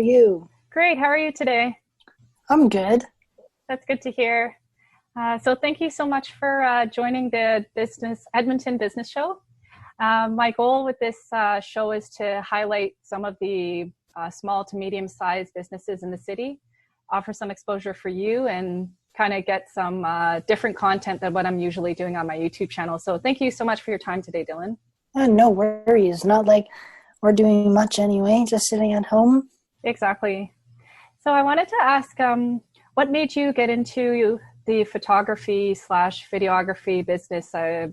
you? Great. How are you today? I'm good. That's good to hear. So thank you so much for joining the Edmonton Business Show. My goal with this show is to highlight some of the small to medium-sized businesses in the city, offer some exposure for you, and kind of get some different content than what I'm usually doing on my YouTube channel. So thank you so much for your time today, Dylan. No worries. Not like we're doing much anyway, just sitting at home. Exactly. So I wanted to ask, what made you get into the photography / videography business? I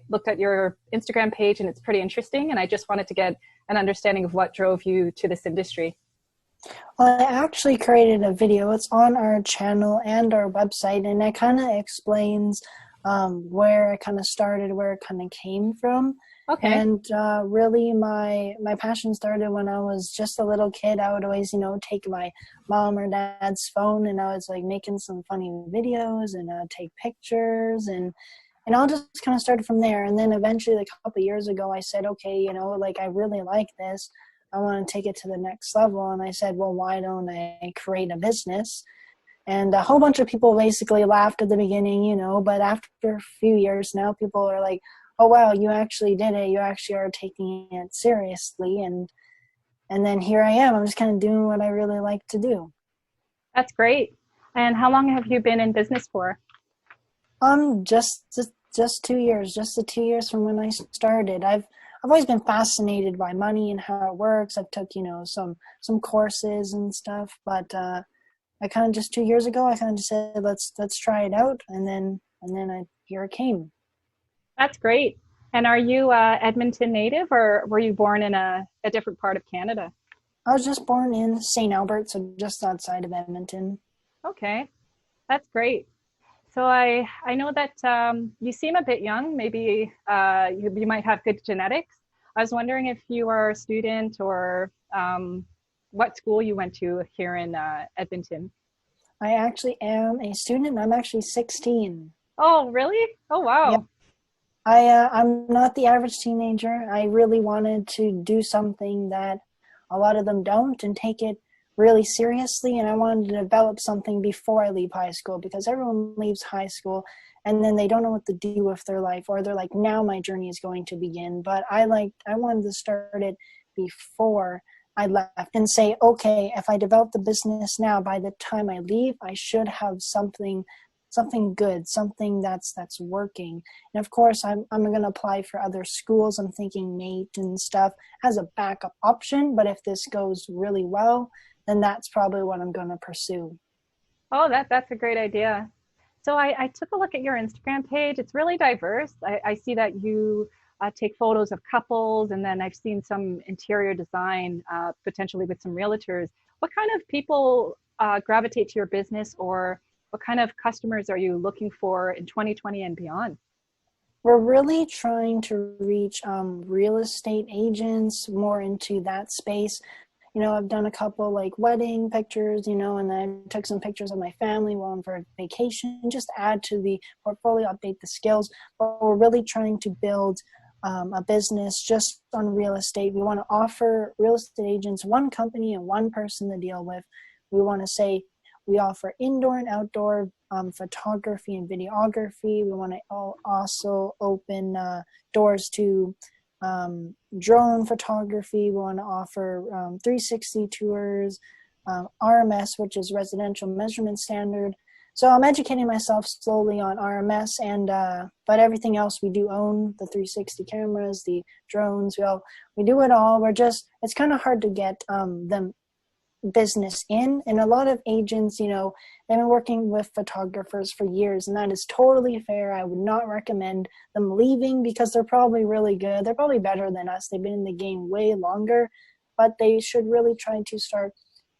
looked at your Instagram page and it's pretty interesting, and I just wanted to get an understanding of what drove you to this industry. Well, I actually created a video. It's on our channel and our website, and it kind of explains where I kind of started, where it kind of came from. Okay. And really my passion started when I was just a little kid. I would always, take my mom or dad's phone, and I was like making some funny videos and take pictures, and all just kind of started from there. And then eventually, like a couple of years ago, I said, okay, I really like this. I want to take it to the next level. And I said, well, why don't I create a business? And a whole bunch of people basically laughed at the beginning, but after a few years now, people are like, oh, wow, you actually did it. You actually are taking it seriously. And then here I am. I'm just kind of doing what I really like to do. That's great. And how long have you been in business for? Just 2 years, just the 2 years from when I started. I've always been fascinated by money and how it works. I've took, some courses and stuff, but I kind of just 2 years ago, I kind of just said, let's try it out. And then here it came. That's great. And are you Edmonton native, or were you born in a different part of Canada? I was just born in St. Albert, so just outside of Edmonton. Okay, that's great. So I know that you seem a bit young. Maybe you might have good genetics. I was wondering if you are a student or what school you went to here in Edmonton. I actually am a student. I'm actually 16. Oh, really? Oh, wow. Yep. I'm not the average teenager. I really wanted to do something that a lot of them don't and take it really seriously. And I wanted to develop something before I leave high school, because everyone leaves high school and then they don't know what to do with their life, or they're like, now my journey is going to begin. But I wanted to start it before I left and say, okay, if I develop the business now, by the time I leave, I should have something good, something that's working. And of course, I'm going to apply for other schools. I'm thinking NAIT and stuff as a backup option. But if this goes really well, then that's probably what I'm going to pursue. Oh, that's a great idea. So I took a look at your Instagram page. It's really diverse. I see that you take photos of couples, and then I've seen some interior design, potentially with some realtors. What kind of people gravitate to your business, or what kind of customers are you looking for in 2020 and beyond? We're really trying to reach real estate agents, more into that space. I've done a couple like wedding pictures, and then I took some pictures of my family while I'm for vacation, just add to the portfolio, update the skills. But we're really trying to build a business just on real estate. We want to offer real estate agents one company and one person to deal with. We want to say we offer indoor and outdoor photography and videography. We want to also open doors to drone photography. We want to offer 360 tours, RMS, which is Residential Measurement Standard. So I'm educating myself slowly on RMS, and but everything else we do own: the 360 cameras, the drones. We do it all. It's kind of hard to get them business in, and a lot of agents, they've been working with photographers for years, and that is totally fair. I would not recommend them leaving, because they're probably really good. They're probably better than us. They've been in the game way longer, but they should really try to start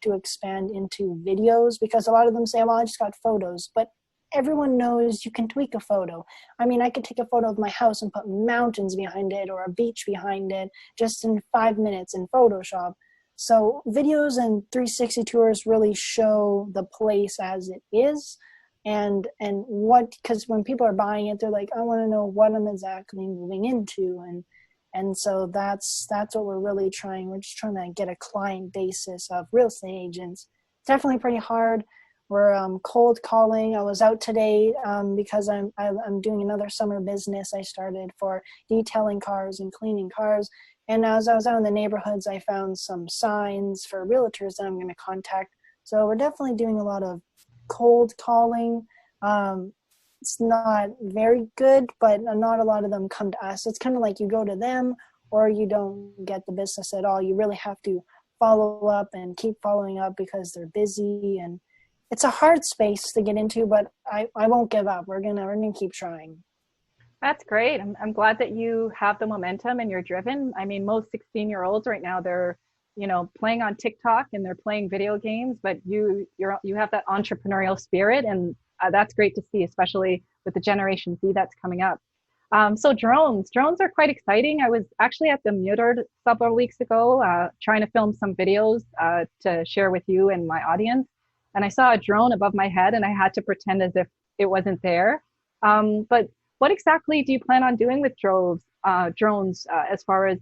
to expand into videos, because a lot of them say, well, I just got photos, but everyone knows you can tweak a photo. I mean, I could take a photo of my house and put mountains behind it or a beach behind it just in 5 minutes in Photoshop. So videos and 360 tours really show the place as it is, and because when people are buying it, they're like, I want to know what I'm exactly moving into, And so that's what we're really trying. We're just trying to get a client basis of real estate agents. It's definitely pretty hard. We're cold calling. I was out today because I'm doing another summer business I started for detailing cars and cleaning cars. And as I was out in the neighborhoods, I found some signs for realtors that I'm going to contact. So we're definitely doing a lot of cold calling. It's not very good, but not a lot of them come to us. It's kind of like you go to them or you don't get the business at all. You really have to follow up and keep following up because they're busy, and it's a hard space to get into, but I won't give up. We're gonna keep trying. That's great. I'm glad that you have the momentum and you're driven. I mean, most 16-year-olds right now, they're, playing on TikTok and they're playing video games, but you have that entrepreneurial spirit, and that's great to see, especially with the Generaion Z that's coming up. So drones are quite exciting. I was actually at the Muted several weeks ago, trying to film some videos to share with you and my audience. And I saw a drone above my head and I had to pretend as if it wasn't there. But what exactly do you plan on doing with drones as far as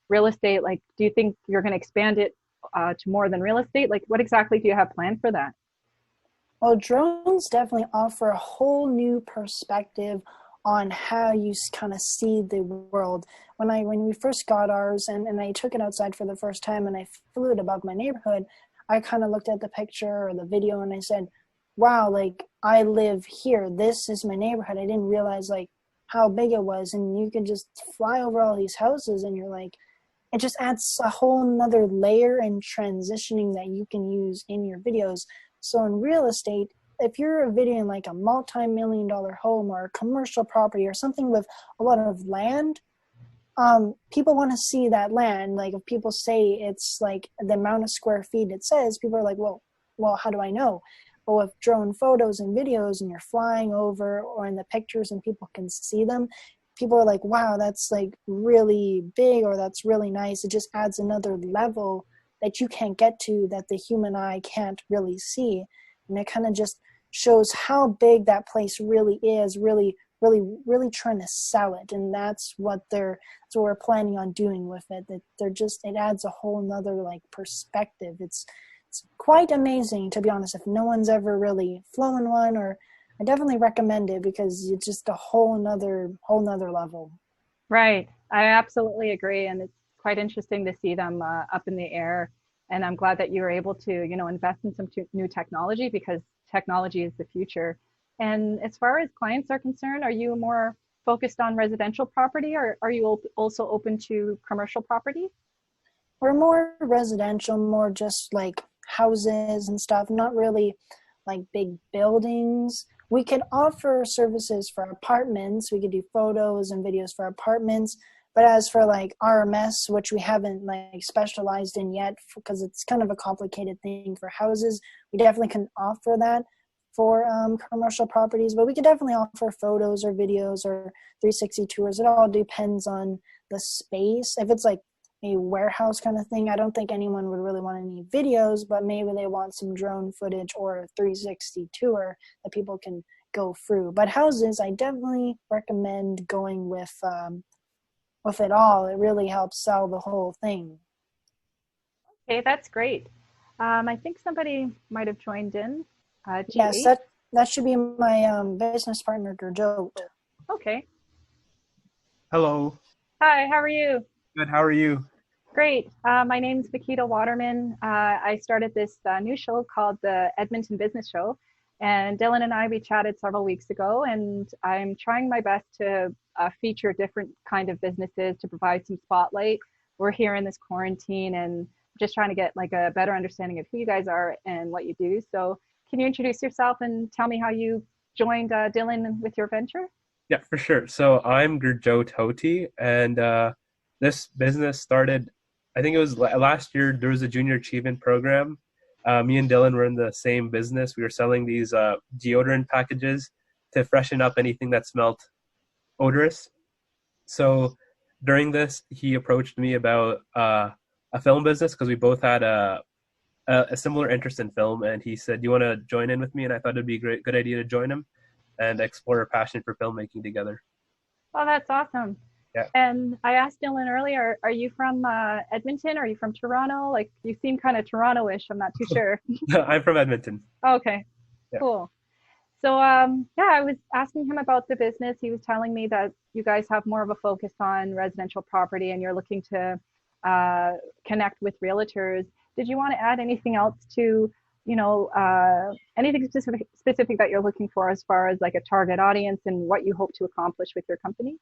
real estate? Like, do you think you're going to expand it to more than real estate? Like, what exactly do you have planned for that? Well, drones definitely offer a whole new perspective on how you kind of see the world. When we first got ours and I took it outside for the first time and I flew it above my neighborhood, I kind of looked at the picture or the video and I said, wow, like I live here. This is my neighborhood. I didn't realize like how big it was. And you can just fly over all these houses and you're like, it just adds a whole nother layer and transitioning that you can use in your videos. So in real estate, if you're videoing like a multi-million-dollar home or a commercial property or something with a lot of land, people want to see that land. Like if people say it's like the amount of square feet it says, people are like, well, how do I know? But with drone photos and videos and you're flying over or in the pictures and people can see them, people are like, wow, that's like really big or that's really nice. It just adds another level that you can't get to, that the human eye can't really see. And it kind of just shows how big that place really is, really trying to sell it. And that's what we're planning on doing with it. That it adds a whole nother like perspective. It's quite amazing, to be honest. If no one's ever really flown one, or I definitely recommend it because it's just a whole nother level. Right. I absolutely agree. And it's quite interesting to see them up in the air. And I'm glad that you were able to, invest in some new technology, because technology is the future. And as far as clients are concerned, are you more focused on residential property, or are you also open to commercial property? We're more residential, more just like houses and stuff, not really like big buildings. We could offer services for apartments. We could do photos and videos for apartments. But as for like RMS, which we haven't like specialized in yet because it's kind of a complicated thing for houses, we definitely can offer that for commercial properties. But we could definitely offer photos or videos or 360 tours. It all depends on the space. If it's like a warehouse kind of thing, I don't think anyone would really want any videos, but maybe they want some drone footage or a 360 tour that people can go through. But houses, I definitely recommend going with it all. It really helps sell the whole thing. Okay, that's great. I think somebody might have joined in. Yes, that should be my business partner, Gurjot. Okay. Hello. Hi, how are you? Good, how are you? Great. My name's Nikita Waterman. I started this new show called the Edmonton Business Show. And Dylan and I, we chatted several weeks ago, and I'm trying my best to feature different kind of businesses to provide some spotlight. We're here in this quarantine and just trying to get like a better understanding of who you guys are and what you do. So can you introduce yourself and tell me how you joined Dylan with your venture? Yeah, for sure. So I'm Gurjot Hothi, and this business started, I think it was last year. There was a junior achievement program. Me and Dylan were in the same business. We were selling these deodorant packages to freshen up anything that smelled odorous. So during this, he approached me about a film business because we both had a similar interest in film, and he said, "Do you want to join in with me?" And I thought it'd be a good idea to join him and explore our passion for filmmaking together. Oh, that's awesome. Yeah. And I asked Dylan earlier, are you from Edmonton? Are you from Toronto? Like, you seem kind of Toronto-ish. I'm not too sure. I'm from Edmonton. Okay, Yeah. cool. So, yeah, I was asking him about the business. He was telling me that you guys have more of a focus on residential property and you're looking to connect with realtors. Did you want to add anything else to, anything specific that you're looking for as far as like a target audience and what you hope to accomplish with your company?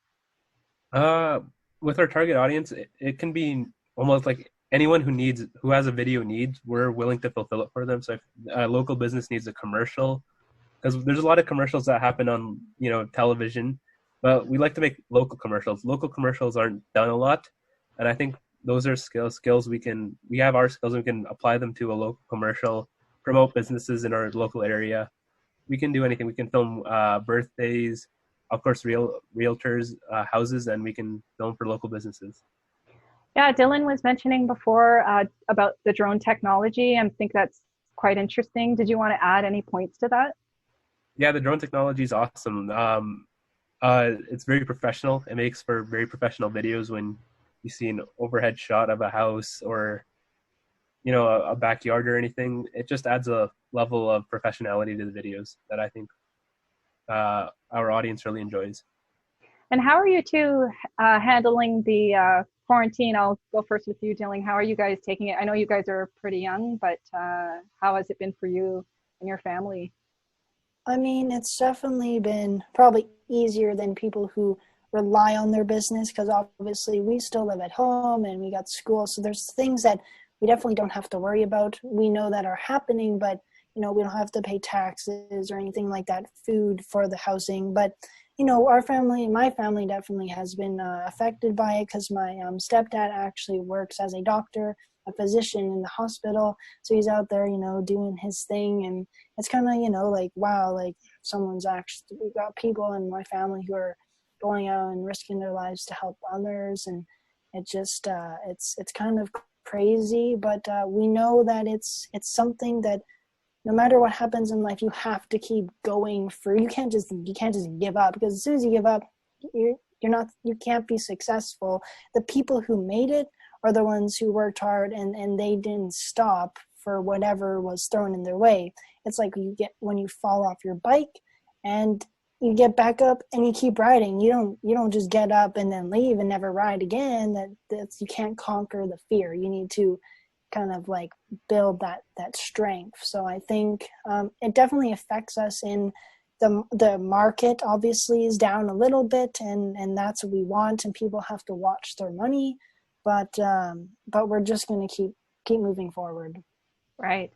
Uh, with our target audience, it can be almost like anyone who has a video needs, we're willing to fulfill it for them. So if a local business needs a commercial, because there's a lot of commercials that happen on, television, but we like to make local commercials. Local commercials aren't done a lot, and I think those are skills we have our skills, and we can apply them to a local commercial, promote businesses in our local area. We can do anything. We can film birthdays, of course, realtors, houses, and we can film for local businesses. Yeah, Dylan was mentioning before about the drone technology. I think that's quite interesting. Did you want to add any points to that? Yeah, the drone technology is awesome. It's very professional. It makes for very professional videos when you see an overhead shot of a house or, a backyard or anything. It just adds a level of professionality to the videos that I think our audience really enjoys. And how are you two handling the quarantine? I'll go first with you, Dylan. How are you guys taking it? I know you guys are pretty young, but how has it been for you and your family? I mean, it's definitely been probably easier than people who rely on their business, because obviously we still live at home and we got school. So there's things that we definitely don't have to worry about. We know that are happening, but we don't have to pay taxes or anything like that, food for the housing. But my family definitely has been affected by it, because my stepdad actually works as a doctor, a physician in the hospital. So he's out there, doing his thing. And it's kind of, like, wow, like we got people in my family who are going out and risking their lives to help others. And it just, it's kind of crazy, but we know that it's something that no matter what happens in life, you have to keep going through. You can't just give up, because as soon as you give up, you can't be successful. The people who made it are the ones who worked hard and they didn't stop for whatever was thrown in their way. It's like when you fall off your bike and you get back up and you keep riding. You don't just get up and then leave and never ride again. You can't conquer the fear. You need to kind of like build that strength. So I think it definitely affects us in the market. Obviously is down a little bit, and that's what we want, and people have to watch their money, but we're just going to keep moving forward. Right.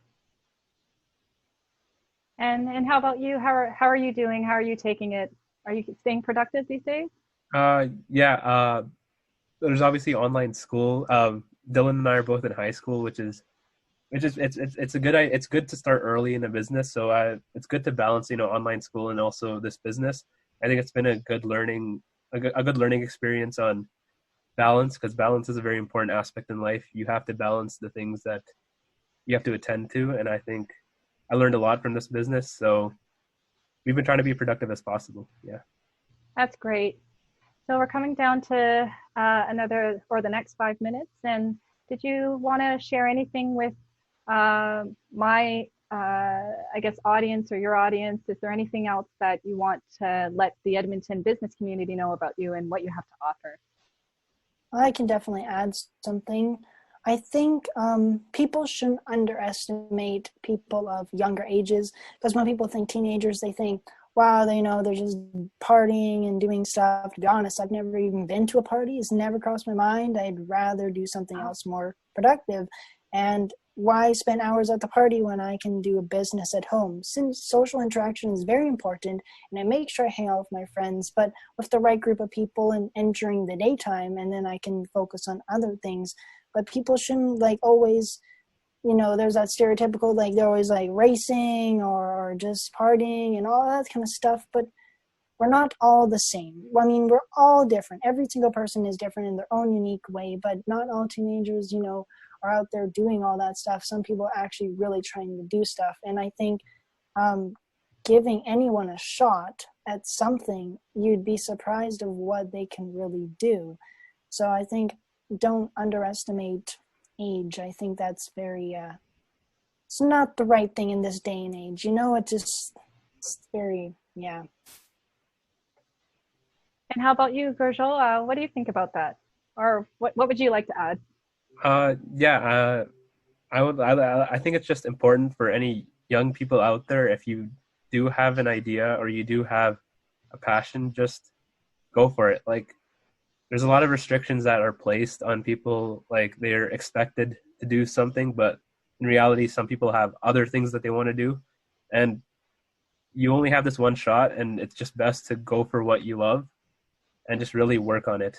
And how about you? How are you doing? How are you taking it? Are you staying productive these days? Yeah. There's obviously online school. Dylan and I are both in high school, which is it's good to start early in a business. So it's good to balance, online school and also this business. I think it's been a good learning experience on balance, because balance is a very important aspect in life. You have to balance the things that you have to attend to, and I think I learned a lot from this business. So we've been trying to be productive as possible. Yeah. That's great. So we're coming down to the next 5 minutes. And did you want to share anything with my, I guess, audience or your audience? Is there anything else that you want to let the Edmonton business community know about you and what you have to offer? I can definitely add something. I think people shouldn't underestimate people of younger ages, because when people think teenagers, they think, wow, they're just partying and doing stuff. To be honest, I've never even been to a party. It's never crossed my mind. I'd rather do something else more productive. And why spend hours at the party when I can do a business at home? Since social interaction is very important, and I make sure I hang out with my friends, but with the right group of people and during the daytime, and then I can focus on other things. But people shouldn't always, there's that stereotypical, they're always racing or just partying and all that kind of stuff. But we're not all the same. I mean, we're all different. Every single person is different in their own unique way, but not all teenagers, are out there doing all that stuff. Some people are actually really trying to do stuff. And I think giving anyone a shot at something, you'd be surprised of what they can really do. So I think don't underestimate age. I think that's very, it's not the right thing in this day and age. You know, it's very, yeah. And how about you, Gurjot? What do you think about that? Or what would you like to add? Yeah, I think it's just important for any young people out there, if you do have an idea or you do have a passion, just go for it. Like, there's a lot of restrictions that are placed on people, like they're expected to do something, but in reality, some people have other things that they want to do, and you only have this one shot, and it's just best to go for what you love and just really work on it.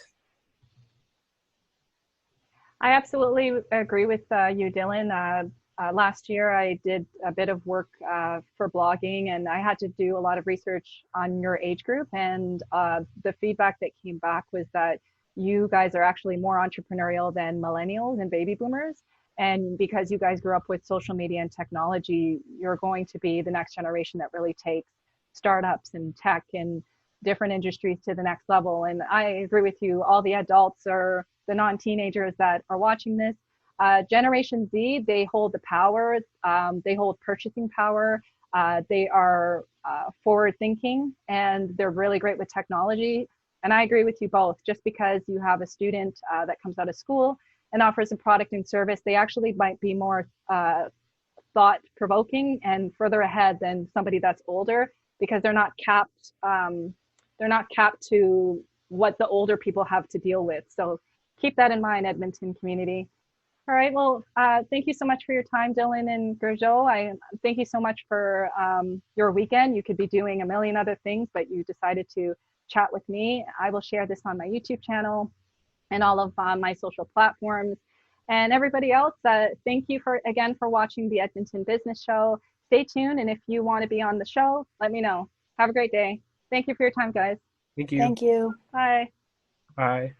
I absolutely agree with you, Dylan. Last year, I did a bit of work for blogging, and I had to do a lot of research on your age group. And the feedback that came back was that you guys are actually more entrepreneurial than millennials and baby boomers. And because you guys grew up with social media and technology, you're going to be the next generation that really takes startups and tech and different industries to the next level. And I agree with you. All the adults or the non-teenagers that are watching this, Generation Z, they hold the power. They hold purchasing power. They are forward thinking, and they're really great with technology. And I agree with you both. Just because you have a student that comes out of school and offers a product and service, they actually might be more thought provoking and further ahead than somebody that's older, because they're not capped. They're not capped to what the older people have to deal with. So keep that in mind, Edmonton community. All right. Well, thank you so much for your time, Dylan and Gurjot. I thank you so much for your weekend. You could be doing a million other things, but you decided to chat with me. I will share this on my YouTube channel and all of my social platforms. And everybody else, thank you again for watching the Edmonton Business Show. Stay tuned. And if you want to be on the show, let me know. Have a great day. Thank you for your time, guys. Thank you. Thank you. Bye. Bye.